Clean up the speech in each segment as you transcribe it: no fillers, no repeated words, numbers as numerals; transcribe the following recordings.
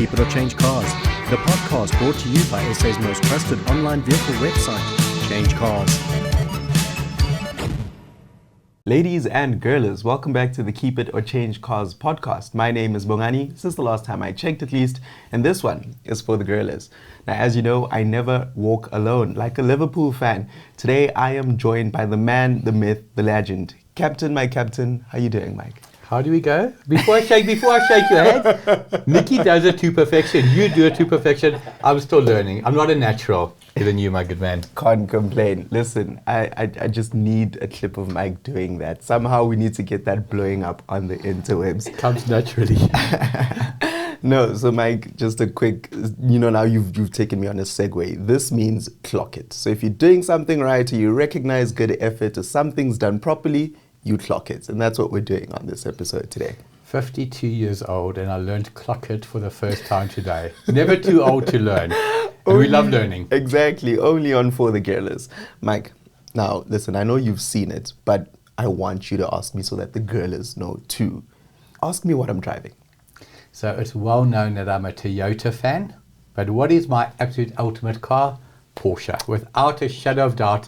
Keep It or Change Cars, the podcast brought to you by SA's most trusted online vehicle website, CHANGECARS. Ladies and girls, welcome back to the Keep It or Change Cars podcast. My name is Bongani, since the last time I checked at least, and this one is For The Gurlas. Now, as you know, I never walk alone. Like a Liverpool fan, today I am joined by the man, the myth, the legend. Captain, my captain, how you doing, Mike? How do we go? Before I shake your head, Nikki does it to perfection. You do it to perfection. I'm still learning. I'm not a natural. Even you, my good man. Can't complain. Listen, I just need a clip of Mike doing that. Somehow we need to get that blowing up on the interwebs. It comes naturally. No, so Mike, just a quick, now you've taken me on a segue. This means clock it. So if you're doing something right or you recognize good effort or something's done properly, you clock it. And that's what we're doing on this episode today. 52 years old and I learned clock it for the first time today. Never too old to learn. And we love learning. Exactly. Only on For The Gurlas. Mike, now listen, I know you've seen it, but I want you to ask me so that the girls know too. Ask me what I'm driving. So it's well known that I'm a Toyota fan, but what is my absolute ultimate car? Porsche, without a shadow of doubt.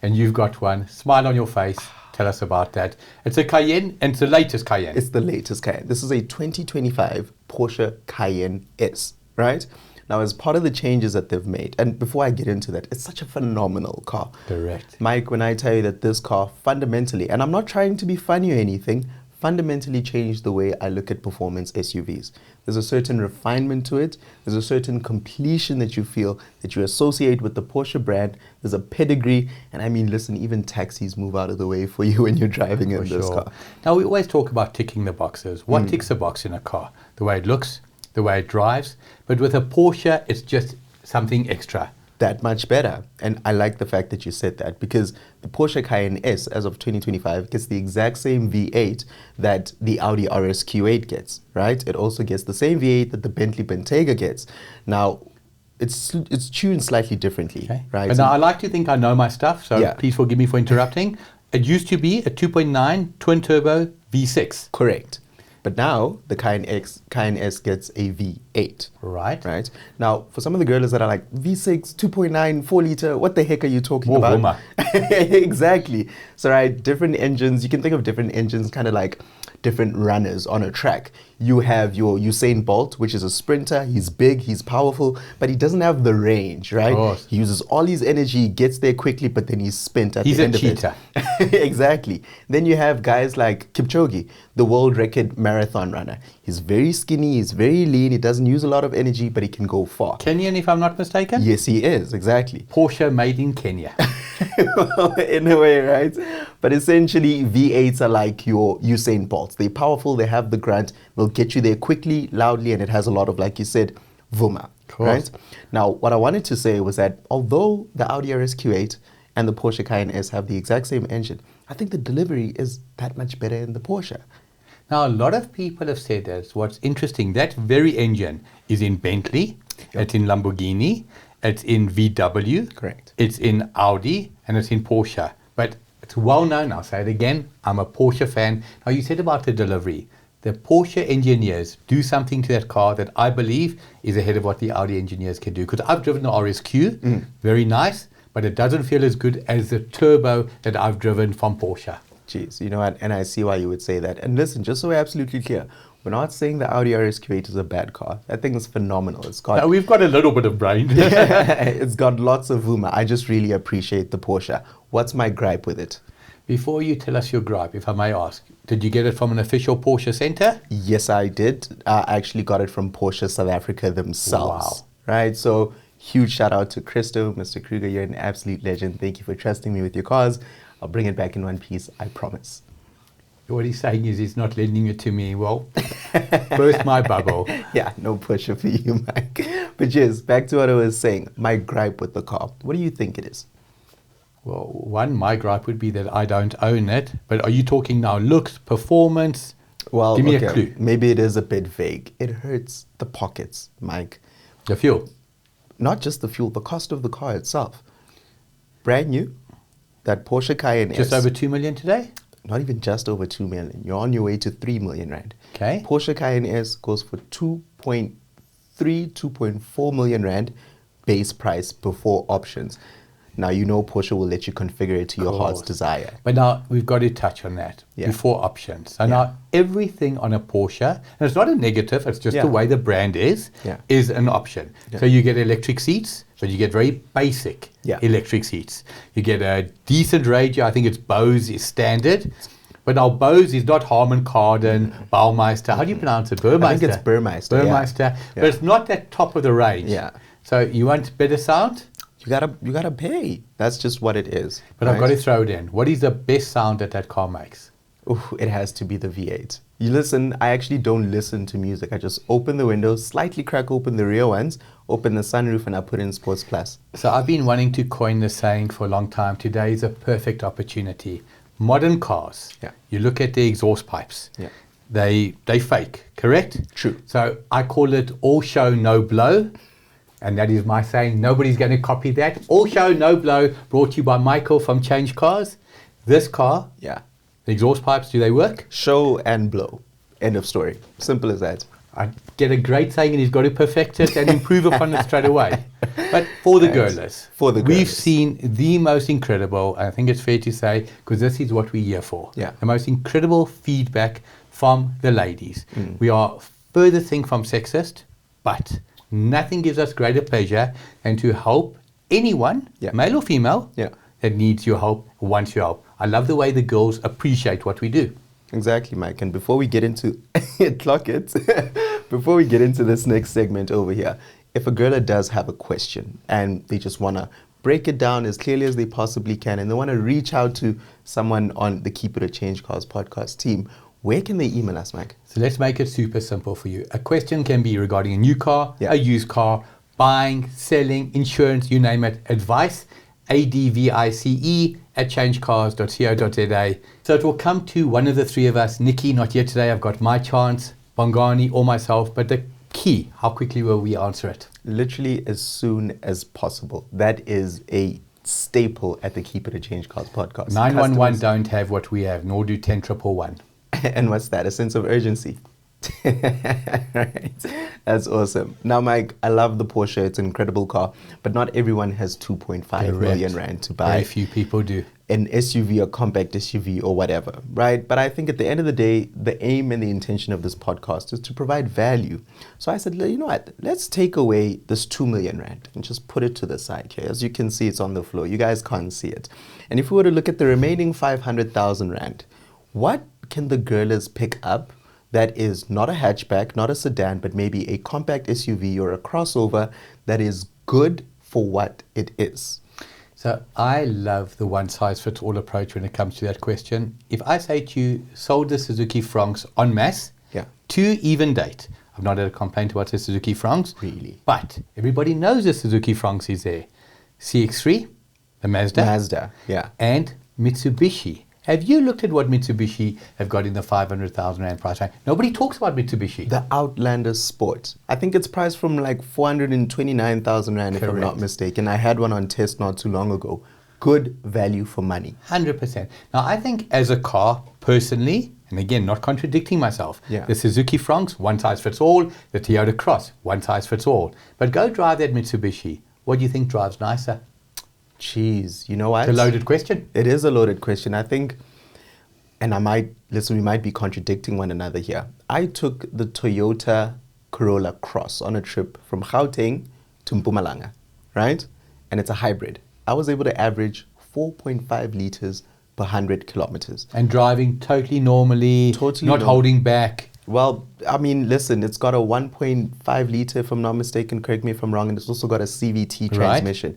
And you've got one. Smile on your face. Tell us about that. It's a Cayenne, and it's the latest Cayenne. It's the latest Cayenne. This is a 2025 Porsche Cayenne S, right? Now, as part of the changes that they've made, and before I get into that, it's such a phenomenal car. Correct. Mike, when I tell you that this car fundamentally, and I'm not trying to be funny or anything, fundamentally changed the way I look at performance SUVs. There's a certain refinement to it. There's a certain completion that you feel that you associate with the Porsche brand. There's a pedigree. And I mean, listen, even taxis move out of the way for you when you're driving in this car. Now, we always talk about ticking the boxes. What ticks a box in a car? The way it looks, the way it drives. But with a Porsche, it's just something extra. That much better. And I like the fact that you said that because the Porsche Cayenne S, as of 2025, gets the exact same V8 that the Audi RS Q8 gets, right? It also gets the same V8 that the Bentley Bentayga gets. Now, it's tuned slightly differently, okay, right? But now I like to think I know my stuff, so please forgive me for interrupting. It used to be a 2.9 twin-turbo V6. Correct. But now, the Cayenne S gets a V8. Right. Now, for some of the girls that are like, V6, 2.9, 4 liter, what the heck are you talking about? More Exactly. So, right, different engines. You can think of different engines kind of like different runners on a track. You have your Usain Bolt, which is a sprinter. He's big, he's powerful, but he doesn't have the range, right? Of course. He uses all his energy, gets there quickly, but then he's spent at the end of it. He's a cheater. Exactly. Then you have guys like Kipchoge, the world record marathon runner. He's very skinny, he's very lean, he doesn't use a lot of energy, but he can go far. Kenyan, if I'm not mistaken? Yes, he is, exactly. Porsche made in Kenya. In a way, right? But essentially, V8s are like your Usain Bolts. They're powerful, they have the grunt, they'll get you there quickly, loudly, and it has a lot of, like you said, vuma, right? Now, what I wanted to say was that although the Audi RS Q8 and the Porsche Cayenne S have the exact same engine, I think the delivery is that much better in the Porsche. Now, a lot of people have said that. What's interesting, that very engine is in Bentley, it's in Lamborghini, it's in VW, correct. It's in Audi, and it's in Porsche. But it's well known, I'll say it again, I'm a Porsche fan. Now, you said about the delivery. The Porsche engineers do something to that car that I believe is ahead of what the Audi engineers can do. Because I've driven the RSQ, very nice, but it doesn't feel as good as the turbo that I've driven from Porsche. Jeez, you know what? And I see why you would say that. And listen, just so we're absolutely clear, we're not saying the Audi RS Q8 is a bad car. That thing is phenomenal. It's got we've got a little bit of brain. It's got lots of vuma. I just really appreciate the Porsche. What's my gripe with it? Before you tell us your gripe, if I may ask, did you get it from an official Porsche center? Yes, I did. I actually got it from Porsche South Africa themselves. Wow. Right? So huge shout out to Christo, Mr. Kruger. You're an absolute legend. Thank you for trusting me with your cars. I'll bring it back in one piece, I promise. What he's saying is he's not lending it to me. Well, burst my bubble. Yeah, no pressure for you, Mike. But yes, back to what I was saying. My gripe with the car. What do you think it is? Well, one, my gripe would be that I don't own it. But are you talking now looks, performance? Well, give me a clue. Maybe it is a bit vague. It hurts the pockets, Mike. The fuel? Not just the fuel, the cost of the car itself. Brand new, that Porsche Cayenne just over 2 million today? Not even just over 2 million. You're on your way to 3 million rand. Okay. Porsche Cayenne S goes for 2.3 2.4 million rand base price before options. Now, you know Porsche will let you configure it to your heart's desire. But now we've got to touch on that before options. So now everything on a Porsche, and it's not a negative, it's just the way the brand is an option. So you get electric seats, but you get very basic electric seats. You get a decent radio, I think it's Bose is standard. But now Bose is not Harman Kardon, Baumeister. How do you pronounce it? Burmeister? I think it's Burmeister. Burmeister. But it's not that top of the range. So you want better sound? You gotta pay. That's just what it is. But I've got to throw it in. What is the best sound that car makes? Ooh, it has to be the V8. You listen, I actually don't listen to music. I just open the windows, slightly crack open the rear ones, open the sunroof, and I put in Sports Plus. So I've been wanting to coin the saying for a long time. Today is a perfect opportunity. Modern cars, you look at the exhaust pipes. They fake, correct? True. So I call it all show, no blow. And that is my saying. Nobody's going to copy that. All show, no blow. Brought to you by Michael from CHANGECARS. This car, the exhaust pipes, do they work? Show and blow. End of story. Simple as that. I get a great saying and he's got to perfect it and improve upon it straight away. But for the Gurlas, we've seen the most incredible, I think it's fair to say, because this is what we're here for. The most incredible feedback from the ladies. We are further thing from sexist, but nothing gives us greater pleasure than to help anyone, male or female, that needs your help, wants your help. I love the way the girls appreciate what we do. Exactly, Mike. And before we get into clock it, before we get into this next segment over here, if a girl does have a question and they just want to break it down as clearly as they possibly can, and they want to reach out to someone on the Keep It a Change Cars podcast team, where can they email us, Mike? So let's make it super simple for you. A question can be regarding a new car, a used car, buying, selling, insurance, you name it, advice, ADVICE at changecars.co.za. So it will come to one of the three of us. Nikki, not here today. I've got my chance, Bongani, or myself. But the key, how quickly will we answer it? Literally as soon as possible. That is a staple at the Keep It a Change Cars podcast. 911 don't have what we have, nor do 10111. And what's that? A sense of urgency. Right. That's awesome. Now, Mike, I love the Porsche. It's an incredible car, but not everyone has 2.5 million rand to buy. Very few people do. An SUV, a compact SUV, or whatever, right? But I think at the end of the day, the aim and the intention of this podcast is to provide value. So I said, you know what? Let's take away this 2 million rand and just put it to the side here. As you can see, it's on the floor. You guys can't see it. And if we were to look at the remaining 500,000 rand, what can the Gurlas pick up that is not a hatchback, not a sedan, but maybe a compact SUV or a crossover that is good for what it is? So I love the one-size-fits-all approach when it comes to that question. If I say to you, sold the Suzuki Fronx en masse, to even date, I've not had a complaint about the Suzuki Fronx. Really? But everybody knows the Suzuki Fronx is there. CX-3, the Mazda, and Mitsubishi. Have you looked at what Mitsubishi have got in the 500,000 rand price range? Nobody talks about Mitsubishi. The Outlander Sport. I think it's priced from like 429,000 rand, if I'm not mistaken. I had one on test not too long ago. Good value for money. 100%. Now, I think as a car, personally, and again, not contradicting myself, the Suzuki Fronx, one size fits all. The Toyota Cross, one size fits all. But go drive that Mitsubishi. What do you think drives nicer? Jeez, you know what? It's a loaded question. It is a loaded question. I think, and we might be contradicting one another here. I took the Toyota Corolla Cross on a trip from Gauteng to Mpumalanga, right? And it's a hybrid. I was able to average 4.5 liters per 100 kilometers. And driving totally normally, not holding back. Well, I mean, listen, it's got a 1.5 liter, if I'm not mistaken, correct me if I'm wrong, and it's also got a CVT transmission.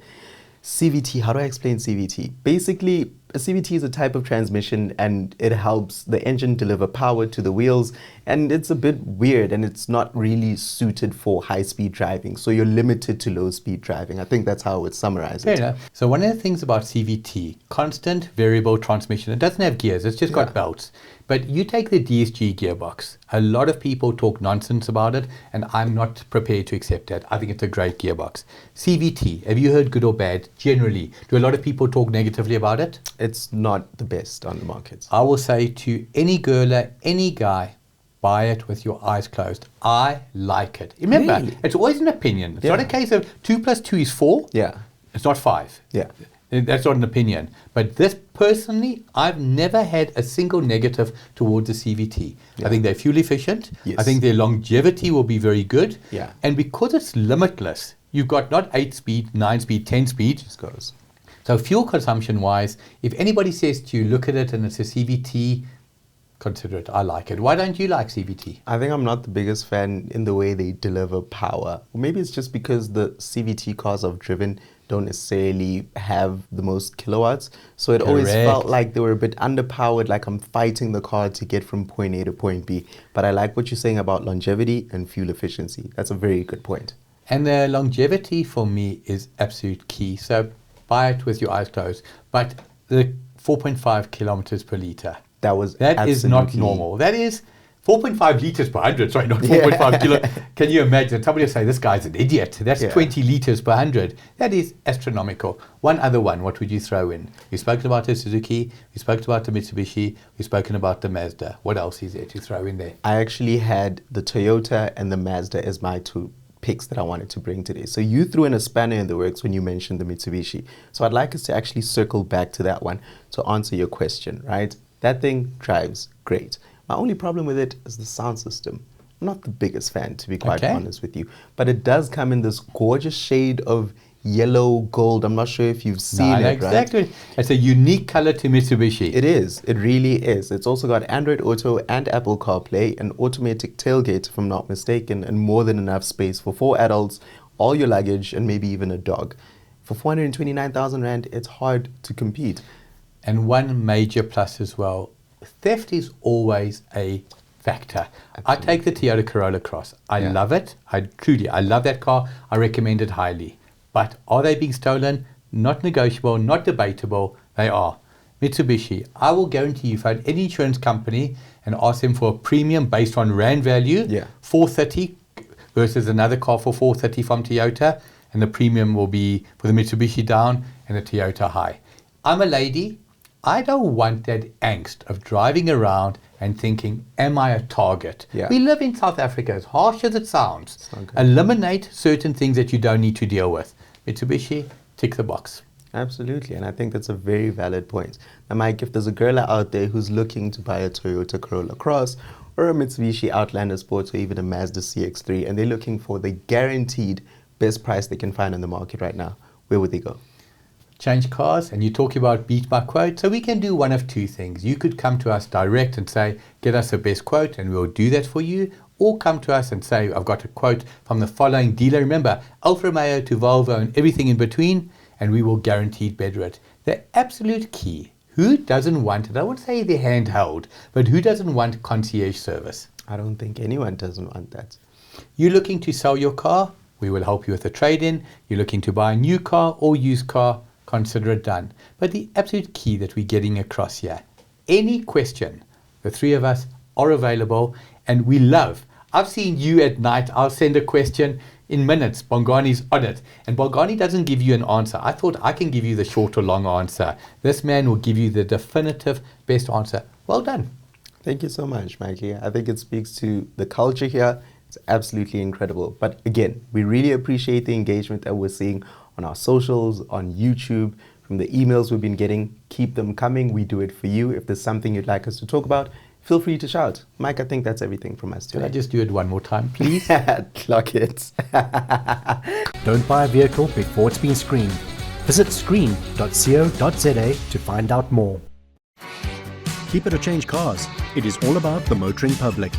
CVT, how do I explain CVT? Basically, a CVT is a type of transmission and it helps the engine deliver power to the wheels, and it's a bit weird and it's not really suited for high-speed driving, so you're limited to low-speed driving. I think that's how I would summarize it. Fair enough. So one of the things about CVT, constant variable transmission, it doesn't have gears, it's just got belts. But you take the DSG gearbox. A lot of people talk nonsense about it, and I'm not prepared to accept that. I think it's a great gearbox. CVT, have you heard good or bad? Generally, do a lot of people talk negatively about it? It's not the best on the market. I will say to any girl, any guy, buy it with your eyes closed. I like it. Remember, Really? it's always an opinion. It's not a case of 2 + 2 is 4. Yeah. It's not 5. Yeah. That's not an opinion. But this, personally, I've never had a single negative towards the CVT. Yeah. I think they're fuel efficient. Yes. I think their longevity will be very good. Yeah. And because it's limitless, you've got not 8-speed, 9-speed, 10-speed. Just goes. So fuel consumption-wise, if anybody says to you, look at it and it's a CVT, consider it. I like it. Why don't you like CVT? I think I'm not the biggest fan in the way they deliver power. Or maybe it's just because the CVT cars I've driven don't necessarily have the most kilowatts. So it always Correct. felt like they were a bit underpowered, like I'm fighting the car to get from point A to point B. But I like what you're saying about longevity and fuel efficiency. That's a very good point. And the longevity for me is absolute key. So buy it with your eyes closed. But the 4.5 kilometers per litre, that is not normal. That is 4.5 litres per 100. Sorry, not 4.5 kilo. Can you imagine? Somebody will say, this guy's an idiot. That's 20 litres per 100. That is astronomical. One other one, what would you throw in? We've spoken about the Suzuki. We've spoken about the Mitsubishi. We've spoken about the Mazda. What else is there to throw in there? I actually had the Toyota and the Mazda as my two picks that I wanted to bring today. So you threw in a spanner in the works when you mentioned the Mitsubishi. So I'd like us to actually circle back to that one to answer your question, right? That thing drives great. My only problem with it is the sound system. I'm not the biggest fan, to be quite honest with you. But it does come in this gorgeous shade of yellow gold. I'm not sure if you've seen it, exactly. Right? It's a unique color to Mitsubishi. It is. It really is. It's also got Android Auto and Apple CarPlay, an automatic tailgate, if I'm not mistaken, and more than enough space for 4 adults, all your luggage, and maybe even a dog. For 429,000 Rand, it's hard to compete. And one major plus as well, theft is always a factor. Absolutely. I take the Toyota Corolla Cross. I love it. I love that car. I recommend it highly. But are they being stolen? Not negotiable, not debatable. They are. Mitsubishi, I will guarantee you, if I had any insurance company and ask them for a premium based on Rand value, 430 versus another car for 430 from Toyota, and the premium will be for the Mitsubishi down and the Toyota high. I'm a lady. I don't want that angst of driving around and thinking, am I a target? Yeah. We live in South Africa, as harsh as it sounds. Eliminate certain things that you don't need to deal with. Mitsubishi, tick the box. Absolutely, and I think that's a very valid point. Now, Mike, if there's a girl out there who's looking to buy a Toyota Corolla Cross or a Mitsubishi Outlander Sports or even a Mazda CX-3, and they're looking for the guaranteed best price they can find on the market right now, where would they go? Change Cars, and you talk about beat my quote. So we can do one of two things. You could come to us direct and say, get us the best quote, and we'll do that for you. Or come to us and say, I've got a quote from the following dealer. Remember, Alfa Romeo to Volvo and everything in between, and we will guaranteed better it. The absolute key, who doesn't want it? I wouldn't say the handheld, but who doesn't want concierge service? I don't think anyone doesn't want that. You're looking to sell your car? We will help you with a trade-in. You're looking to buy a new car or used car? Consider it done. But the absolute key that we're getting across here, any question, the three of us are available, and we love. I've seen you at night. I'll send a question in minutes. Bongani's on it. And Bongani doesn't give you an answer. I thought I can give you the short or long answer. This man will give you the definitive best answer. Well done. Thank you so much, Mikey. I think it speaks to the culture here. It's absolutely incredible. But again, we really appreciate the engagement that we're seeing on our socials, on YouTube, from the emails we've been getting. Keep them coming. We do it for you. If there's something you'd like us to talk about, feel free to shout. Mike, I think that's everything from us today. Can I just do it one more time, please? Clock it. Don't buy a vehicle before it's been screened. Visit screen.co.za to find out more. Keep it or change cars. It is all about the motoring public.